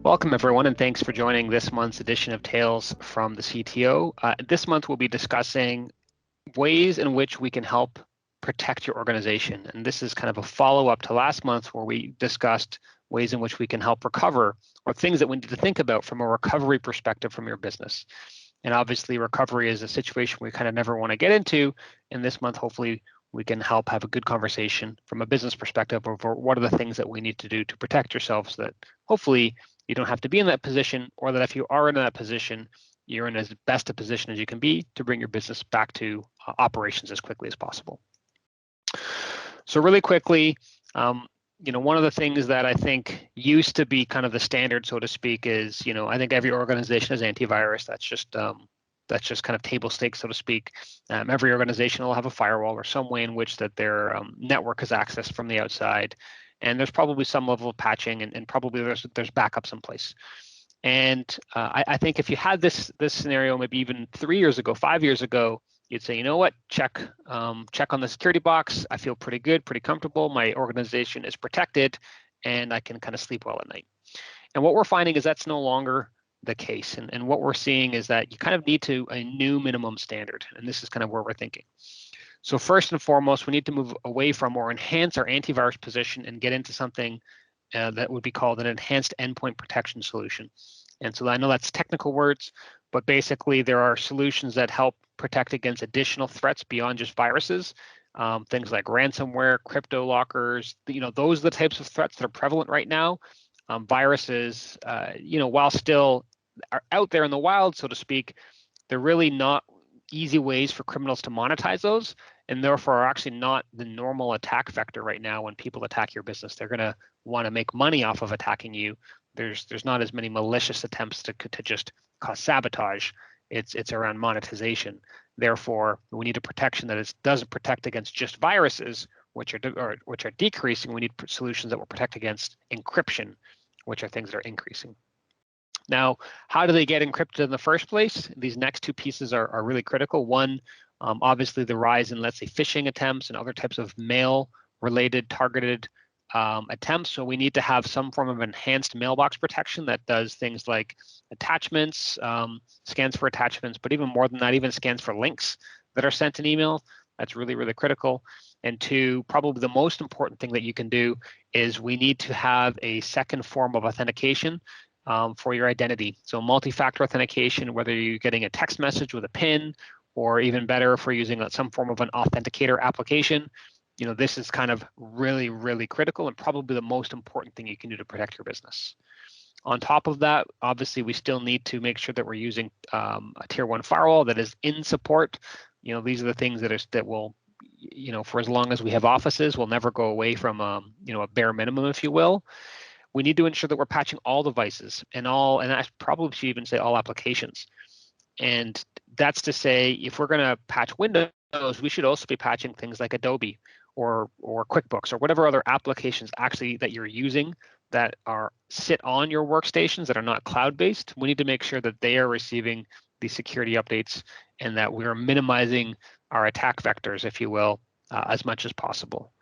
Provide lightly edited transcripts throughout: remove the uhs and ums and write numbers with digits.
Welcome, everyone, and thanks for joining this month's edition of Tales from the CTO. This month, we'll be discussing ways in which we can help protect your organization. And this is kind of a follow-up to last month where we discussed ways in which we can help recover or things that we need to think about from a recovery perspective from your business. And obviously, recovery is a situation we kind of never want to get into. And this month, hopefully, we can help have a good conversation from a business perspective over what are the things that we need to do to protect yourselves, so that hopefully you don't have to be in that position, or that if you are in that position, you're in as best a position as you can be to bring your business back to operations as quickly as possible. So really quickly, one of the things that I think used to be kind of the standard, so to speak, is, I think every organization has antivirus. That's just kind of table stakes, so to speak. Every organization will have a firewall or some way in which that their network is accessed from the outside. And there's probably some level of patching, and probably there's backups in place. And I think if you had this scenario maybe even 3 years ago, 5 years ago, you'd say, you know what, check on the security box. I feel pretty good, pretty comfortable. My organization is protected, and I can kind of sleep well at night. And what we're finding is that's no longer the case. And what we're seeing is that you kind of need a new minimum standard. And this is kind of where we're thinking. So first and foremost, we need to move away from or enhance our antivirus position and get into something that would be called an enhanced endpoint protection solution. And so I know that's technical words, but basically there are solutions that help protect against additional threats beyond just viruses, things like ransomware, crypto lockers. Those are the types of threats that are prevalent right now. Viruses, while still are out there in the wild, so to speak, they're really not easy ways for criminals to monetize those, and therefore are actually not the normal attack vector right now. When people attack your business, they're going to want to make money off of attacking you. There's not as many malicious attempts to just cause sabotage. It's around monetization. Therefore, we need a protection that doesn't protect against just viruses, which are decreasing. We need solutions that will protect against encryption, which are things that are increasing. Now, how do they get encrypted in the first place? These next two pieces are really critical. One, obviously the rise in, let's say, phishing attempts and other types of mail-related targeted attempts. So we need to have some form of enhanced mailbox protection that does things like attachments, scans for attachments, but even more than that, even scans for links that are sent in email. That's really, really critical. And two, probably the most important thing that you can do is we need to have a second form of authentication for your identity. So multi-factor authentication, whether you're getting a text message with a PIN, or even better if we're using some form of an authenticator application, this is kind of really, really critical and probably the most important thing you can do to protect your business. On top of that, obviously, we still need to make sure that we're using a tier 1 firewall that is in support. These are the things that will, for as long as we have offices, will never go away from, a bare minimum, if you will. We need to ensure that we're patching all devices and I probably should even say all applications. And that's to say, if we're going to patch Windows, we should also be patching things like Adobe or QuickBooks or whatever other applications actually that you're using that sit on your workstations that are not cloud-based. We need to make sure that they are receiving these security updates and that we are minimizing our attack vectors, if you will, as much as possible.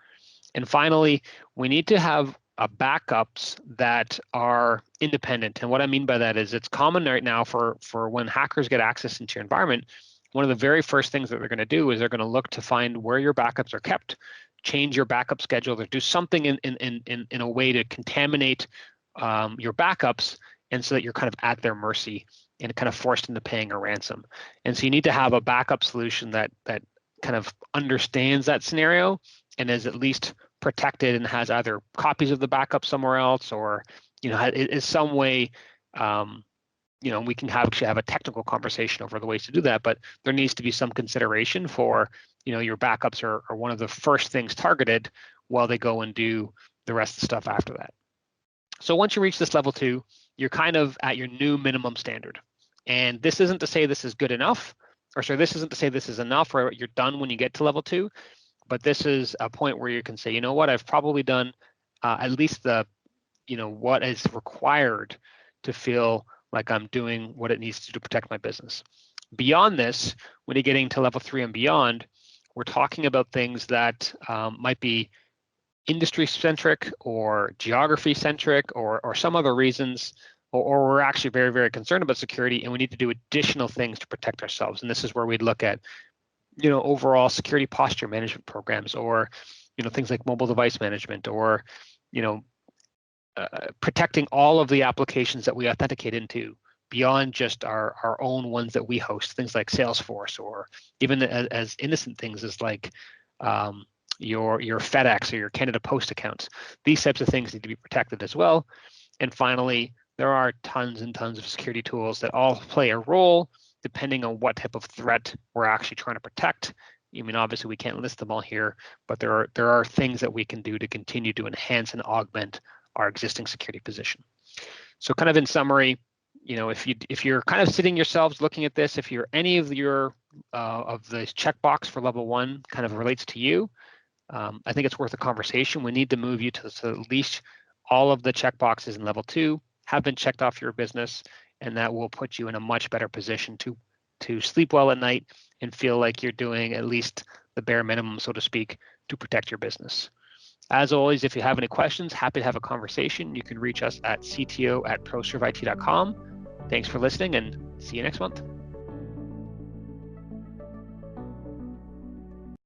And finally, we need to have backups that are independent. And what I mean by that is it's common right now for when hackers get access into your environment, one of the very first things that they're going to do is they're going to look to find where your backups are kept, change your backup schedule, or do something in a way to contaminate your backups, and so that you're kind of at their mercy and kind of forced into paying a ransom. And so you need to have a backup solution that kind of understands that scenario and is at least protected and has either copies of the backup somewhere else, or is some way we can actually have a technical conversation over the ways to do that, but there needs to be some consideration for your backups are one of the first things targeted while they go and do the rest of the stuff after that. So once you reach this level 2, you're kind of at your new minimum standard. And this isn't to say this is good enough, this isn't to say this is enough or you're done when you get to level 2. But this is a point where you can say, you know what, I've probably done at least what is required to feel like I'm doing what it needs to do to protect my business. Beyond this, when you're getting to level 3 and beyond, we're talking about things that might be industry-centric or geography-centric or some other reasons or we're actually very, very concerned about security and we need to do additional things to protect ourselves. And this is where we'd look at, overall security posture management programs, or, things like mobile device management, or, protecting all of the applications that we authenticate into beyond just our own ones that we host, things like Salesforce, or even as innocent things as like your FedEx or your Canada Post accounts. These types of things need to be protected as well. And finally, there are tons and tons of security tools that all play a role depending on what type of threat we're actually trying to protect. I mean, obviously we can't list them all here, but there are things that we can do to continue to enhance and augment our existing security position. So kind of in summary, if you're kind of sitting yourselves looking at this, if you're any of your of the checkbox for level 1 kind of relates to you, I think it's worth a conversation. We need to move you to at least all of the checkboxes in level 2 have been checked off your business, and that will put you in a much better position to sleep well at night and feel like you're doing at least the bare minimum, so to speak, to protect your business. As always, if you have any questions, happy to have a conversation. You can reach us at cto@proserveit.com. Thanks for listening, and see you next month.